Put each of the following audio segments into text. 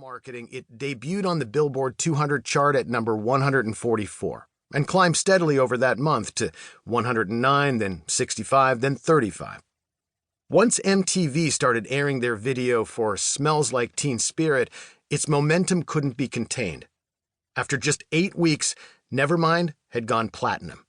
marketing, it debuted on the Billboard 200 chart at number 144 and climbed steadily over that month to 109, then 65, then 35. Once MTV started airing their video for Smells Like Teen Spirit, its momentum couldn't be contained. After just 8 weeks, Nevermind had gone platinum.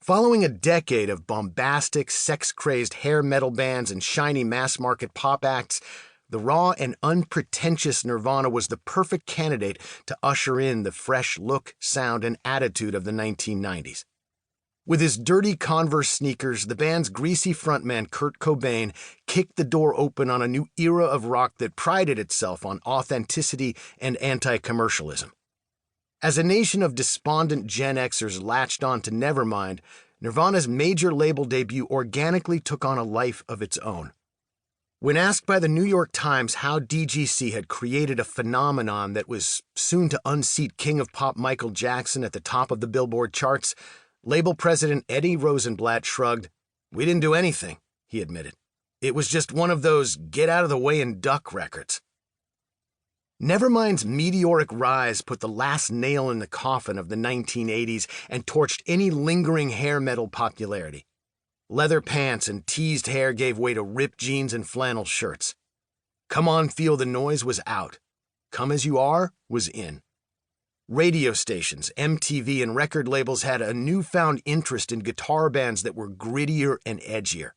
Following a decade of bombastic, sex-crazed hair metal bands and shiny mass-market pop acts, the raw and unpretentious Nirvana was the perfect candidate to usher in the fresh look, sound, and attitude of the 1990s. With his dirty Converse sneakers, the band's greasy frontman Kurt Cobain kicked the door open on a new era of rock that prided itself on authenticity and anti-commercialism. As a nation of despondent Gen Xers latched on to Nevermind, Nirvana's major label debut organically took on a life of its own. When asked by the New York Times how DGC had created a phenomenon that was soon to unseat King of Pop Michael Jackson at the top of the Billboard charts, label president Eddie Rosenblatt shrugged. "We didn't do anything," he admitted. "It was just one of those get-out-of-the-way-and-duck records." Nevermind's meteoric rise put the last nail in the coffin of the 1980s and torched any lingering hair metal popularity. Leather pants and teased hair gave way to ripped jeans and flannel shirts. Come On Feel the Noise was out. Come As You Are was in. Radio stations, MTV, and record labels had a newfound interest in guitar bands that were grittier and edgier.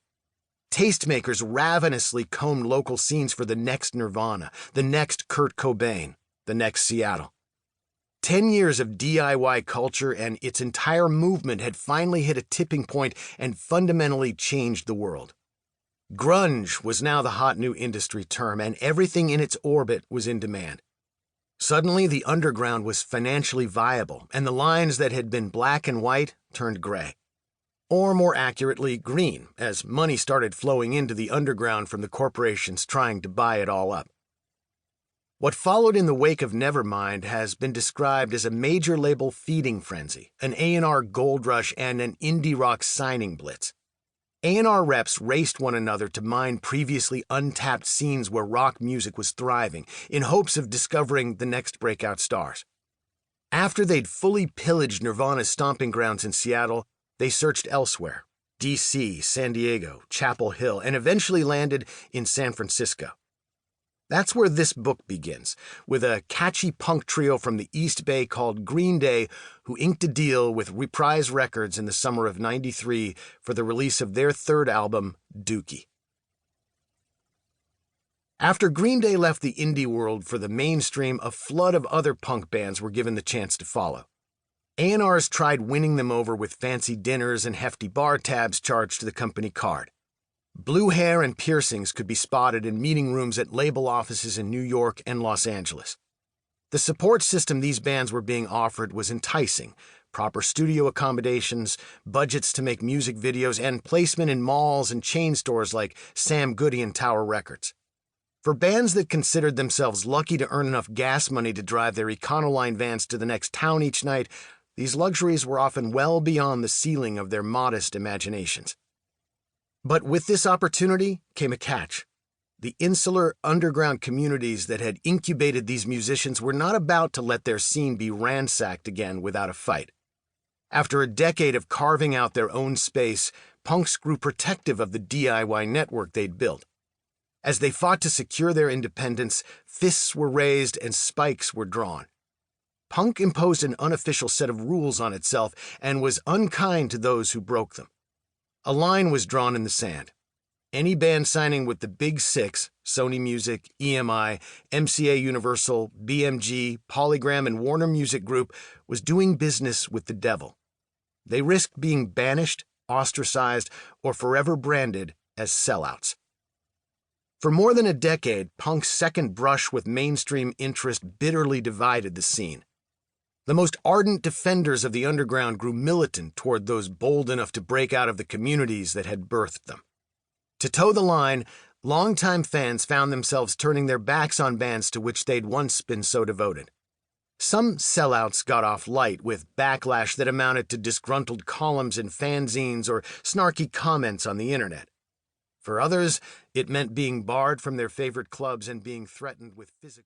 Tastemakers ravenously combed local scenes for the next Nirvana, the next Kurt Cobain, the next Seattle. 10 years of DIY culture and its entire movement had finally hit a tipping point and fundamentally changed the world. Grunge was now the hot new industry term, and everything in its orbit was in demand. Suddenly, the underground was financially viable, and the lines that had been black and white turned gray. Or more accurately, green, as money started flowing into the underground from the corporations trying to buy it all up. What followed in the wake of Nevermind has been described as a major label feeding frenzy, an A&R gold rush, and an indie rock signing blitz. A&R reps raced one another to mine previously untapped scenes where rock music was thriving, in hopes of discovering the next breakout stars. After they'd fully pillaged Nirvana's stomping grounds in Seattle, they searched elsewhere, D.C., San Diego, Chapel Hill, and eventually landed in San Francisco. That's where this book begins, with a catchy punk trio from the East Bay called Green Day, who inked a deal with Reprise Records in the summer of '93 for the release of their third album, Dookie. After Green Day left the indie world for the mainstream, a flood of other punk bands were given the chance to follow. A&Rs tried winning them over with fancy dinners and hefty bar tabs charged to the company card. Blue hair and piercings could be spotted in meeting rooms at label offices in New York and Los Angeles. The support system these bands were being offered was enticing: proper studio accommodations, budgets to make music videos, and placement in malls and chain stores like Sam Goody and Tower Records. For bands that considered themselves lucky to earn enough gas money to drive their Econoline vans to the next town each night, these luxuries were often well beyond the ceiling of their modest imaginations. But with this opportunity came a catch. The insular underground communities that had incubated these musicians were not about to let their scene be ransacked again without a fight. After a decade of carving out their own space, punks grew protective of the DIY network they'd built. As they fought to secure their independence, fists were raised and spikes were drawn. Punk imposed an unofficial set of rules on itself and was unkind to those who broke them. A line was drawn in the sand. Any band signing with the Big Six, Sony Music, EMI, MCA Universal, BMG, Polygram, and Warner Music Group, was doing business with the devil. They risked being banished, ostracized, or forever branded as sellouts. For more than a decade, punk's second brush with mainstream interest bitterly divided the scene. The most ardent defenders of the underground grew militant toward those bold enough to break out of the communities that had birthed them. To toe the line, longtime fans found themselves turning their backs on bands to which they'd once been so devoted. Some sellouts got off light with backlash that amounted to disgruntled columns in fanzines or snarky comments on the internet. For others, it meant being barred from their favorite clubs and being threatened with physical